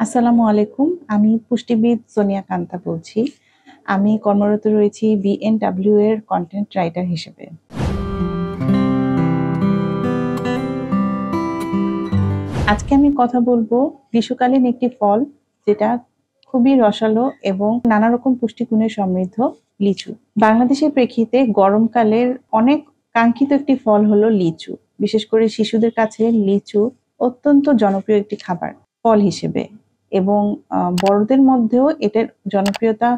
আসসালামু আলাইকুম। আমি পুষ্টিবিদ সোনিয়া কান্তা বলছি। আমি কর্মরত রয়েছি বিএনডব্লিউ এর কন্টেন্ট রাইটার হিসেবে। আজকে আমি কথা বলবো গ্রীষ্মকালীন একটি ফল যেটা খুবই রসালো এবং নানা রকম পুষ্টিগুণে সমৃদ্ধ, লিচু। বাংলাদেশের প্রেক্ষিতে গরমকালের অনেক কাঙ্ক্ষিত একটি ফল হলো লিচু। বিশেষ করে শিশুদের কাছে লিচু অত্যন্ত জনপ্রিয় একটি খাবার ফল হিসেবে, এবং বড়দের মধ্যেও এটার জনপ্রিয়তা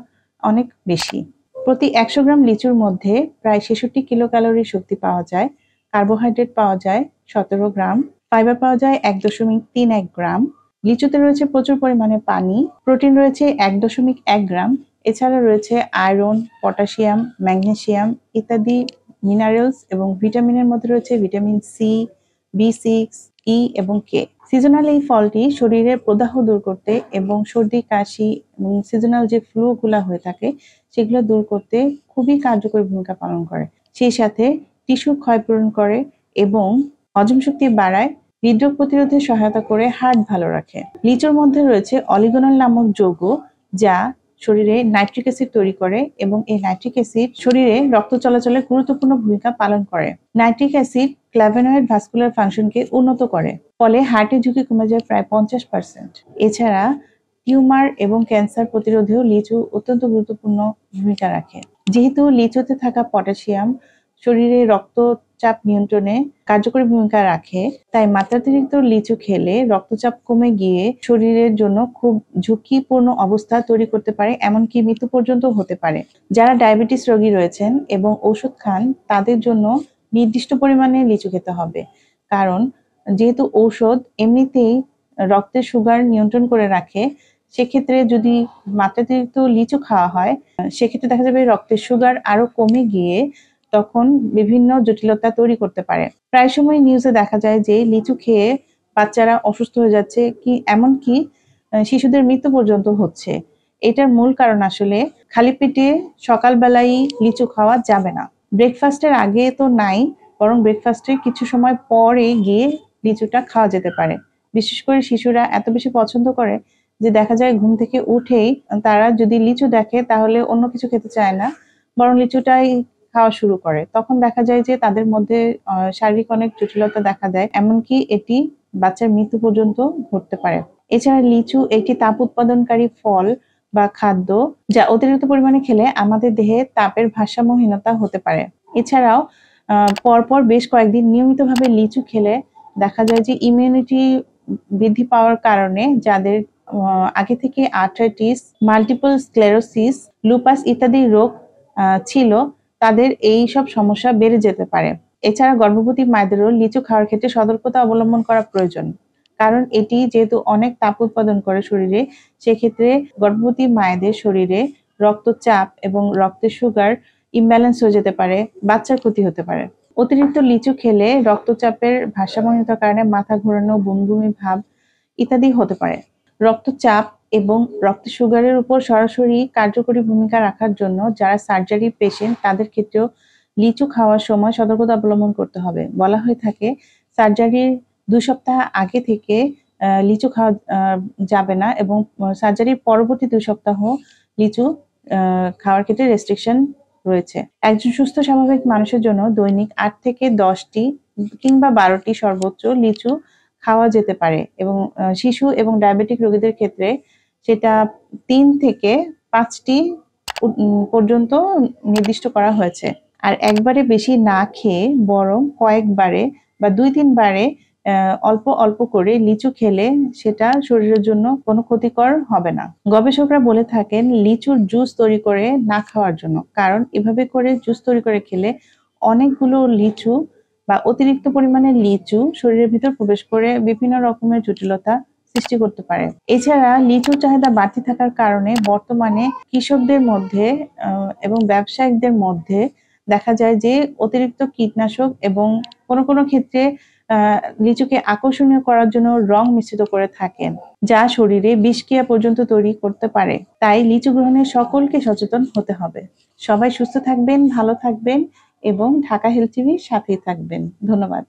অনেক বেশি। প্রতি ১০০ গ্রাম লিচুর মধ্যে প্রায় ৬৬ কিলো ক্যালোরি শক্তি পাওয়া যায়, কার্বোহাইড্রেট পাওয়া যায় ১৭ গ্রাম, ফাইবার পাওয়া যায় ১.৩১ গ্রাম। লিচুতে রয়েছে প্রচুর পরিমাণে পানি, প্রোটিন রয়েছে ১.১ গ্রাম। এছাড়া রয়েছে আয়রন, পটাশিয়াম, ম্যাগনেসিয়াম ইত্যাদি মিনারেলস, এবং ভিটামিনের মধ্যে রয়েছে ভিটামিন সি, বি6, ই এবং কে। সিজনাল এই ফলটি শরীরের প্রদাহ দূর করতে এবং সর্দি কাশি এবং সিজনাল যে ফ্লু গুলা হয়ে থাকে সেগুলো দূর করতে খুবই কার্যকরী ভূমিকা পালন করে। সেই সাথে টিস্যুর ক্ষয় পূরণ করে এবং হজম শক্তি বাড়ায়, হৃদরোগ প্রতিরোধে সহায়তা করে, হার্ট ভালো রাখে। লিচুর মধ্যে রয়েছে অলিগনল নামক যৌগ, যা শরীরে নাইট্রিক অ্যাসিড তৈরি করে এবং এই নাইট্রিক অ্যাসিড শরীরে রক্ত চলাচলে গুরুত্বপূর্ণ ভূমিকা পালন করে। নাইট্রিক অ্যাসিড ফ্ল্যাভোনয়েড ভাস্কুলার ফাংশনকে উন্নত করে, ফলে হার্টের ঝুঁকি কমে যায় প্রায় ৫০%। এছাড়া টিউমার এবং ক্যান্সার প্রতিরোধেও লিচু অত্যন্ত গুরুত্বপূর্ণ ভূমিকা রাখে। যেহেতু লিচুতে থাকা পটাশিয়াম শরীরে রক্তচাপ নিয়ন্ত্রণে কার্যকরী ভূমিকা রাখে, তাই মাত্রাতিরিক্ত লিচু খেলে রক্তচাপ কমে গিয়ে শরীরের জন্য খুব ঝুঁকিপূর্ণ অবস্থা তৈরি করতে পারে, এমনকি মৃত্যু পর্যন্ত হতে পারে। যারা ডায়াবেটিস রোগী রয়েছেন এবং ওষুধ খান তাদের জন্য নির্দিষ্ট পরিমাণে লিচু খেতে হবে, কারণ যেহেতু ঔষধ এমনিতেই রক্তের সুগার নিয়ন্ত্রণ করে রাখে, সেক্ষেত্রে যদি মাত্রাতিরিক্ত লিচু খাওয়া হয় সেক্ষেত্রে দেখা যাবে রক্তের সুগার আরো কমে গিয়ে তখন বিভিন্ন জটিলতা তৈরি করতে পারে। প্রায় সময় নিউজে দেখা যায় যে লিচু খেয়ে বাচ্চারা অসুস্থ হয়ে যাচ্ছে, কি এমনকি শিশুদের মৃত্যু পর্যন্ত হচ্ছে। এটার মূল কারণ আসলে খালি পেটে সকালবেলায় লিচু খাওয়া যাবে না। ব্রেকফাস্টের আগে তো নাই, বরং ব্রেকফাস্টের কিছু সময় পরে গিয়ে লিচুটা খাওয়া যেতে পারে। বিশেষ করে শিশুরা এত বেশি পছন্দ করে যে দেখা যায় ঘুম থেকে উঠেই তারা যদি লিচু দেখে তাহলে অন্য কিছু খেতে চায় না, বরং লিচুটাই খাওয়া শুরু করে। তখন দেখা যায় যে তাদের মধ্যে শারীরিক অনেক জটিলতা দেখা দেয়, এমনকি এটি বাচ্চার মৃত্যু পর্যন্ত ঘটতে পারে। এছাড়া লিচু একটি তাপ উৎপাদনকারী ফল বা খাদ্য, যা অতিরিক্ত পরিমাণে খেলে আমাদের দেহে তাপের ভারসাম্যহীনতা হতে পারে। এছাড়াও পরপর বেশ কয়েকদিন নিয়মিতভাবে লিচু খেলে দেখা যায় যে ইমিউনিটি বৃদ্ধি পাওয়ার কারণে যাদের আগে থেকে আর্থ্রাইটিস, মাল্টিপল স্ক্লেরোসিস, লুপাস ইত্যাদি রোগ ছিল, তাদের এই সব সমস্যা বেড়ে যেতে পারে। এছাড়া গর্ভবতী মায়েদেরও লিচু খাওয়ার ক্ষেত্রে সতর্কতা অবলম্বন করা প্রয়োজন, কারণ এটি যেহেতু অনেক তাপ উৎপাদন করে শরীরে, সেক্ষেত্রে গর্ভবতী মায়েদের শরীরে রক্তচাপ এবং রক্তের সুগার ইমব্যালেন্স হয়ে যেতে পারে, বাচ্চার ক্ষতি হতে পারে। অতিরিক্ত লিচু খেলে রক্তচাপের ভারসাম্যহীনতার কারণে মাথা ঘোরানো, বমি বমি ভাব ইত্যাদি হতে পারে। রক্তচাপ এবং রক্তের সুগারের উপর সরাসরি কার্যকরী ভূমিকা রাখার জন্য যারা সার্জারি পেশেন্ট তাদের ক্ষেত্রেও লিচু খাওয়ার সময় সতর্কতা অবলম্বন করতে হবে। বলা হয়ে থাকে সার্জারির ২ সপ্তাহ আগে থেকে লিচু খাওয়া যাবে না, এবং সার্জারির পরবর্তী ২ সপ্তাহ লিচু খাওয়ার ক্ষেত্রে রেস্ট্রিকশন রয়েছে। একজন সুস্থ স্বাভাবিক মানুষের জন্য দৈনিক ৮ থেকে ১০টি কিংবা ১২টি সর্বোচ্চ লিচু খাওয়া যেতে পারে, এবং শিশু এবং ডায়াবেটিক রোগীদের ক্ষেত্রে সেটা ৩ থেকে ৫টি পর্যন্ত নির্দিষ্ট করা হয়েছে। আর একবারে বেশি না খেয়ে বরং কয়েকবারে বা ২-৩ বারে অল্প অল্প করে লিচু খেলে সেটা শরীরের জন্য কোনো ক্ষতিকর হবে না। গবেষকরা বলে থাকেন লিচুর জুস তৈরি করে না খাওয়ার জন্য, কারণ এভাবে করে জুস তৈরি করে খেলে অনেকগুলো লিচু বা অতিরিক্ত পরিমাণে লিচু শরীরের ভিতর প্রবেশ করে বিভিন্ন রকমের জটিলতা সৃষ্টি করতে পারে। এছাড়া লিচুর চাহিদা বাড়তি থাকার কারণে বর্তমানে কৃষকদের মধ্যে এবং ব্যবসায়িকদের মধ্যে দেখা যায় যে অতিরিক্ত কীটনাশক এবং কোনো কোনো ক্ষেত্রে লিচুকে আকর্ষণীয় করার জন্য রং মিশ্রিত করে থাকেন, যা শরীরে বিষক্রিয়া পর্যন্ত তৈরি করতে পারে। তাই লিচু গ্রহণে সকলকে সচেতন হতে হবে। সবাই সুস্থ থাকবেন, ভালো থাকবেন এবং ঢাকা হেলথ টিভির সাথেই থাকবেন। ধন্যবাদ।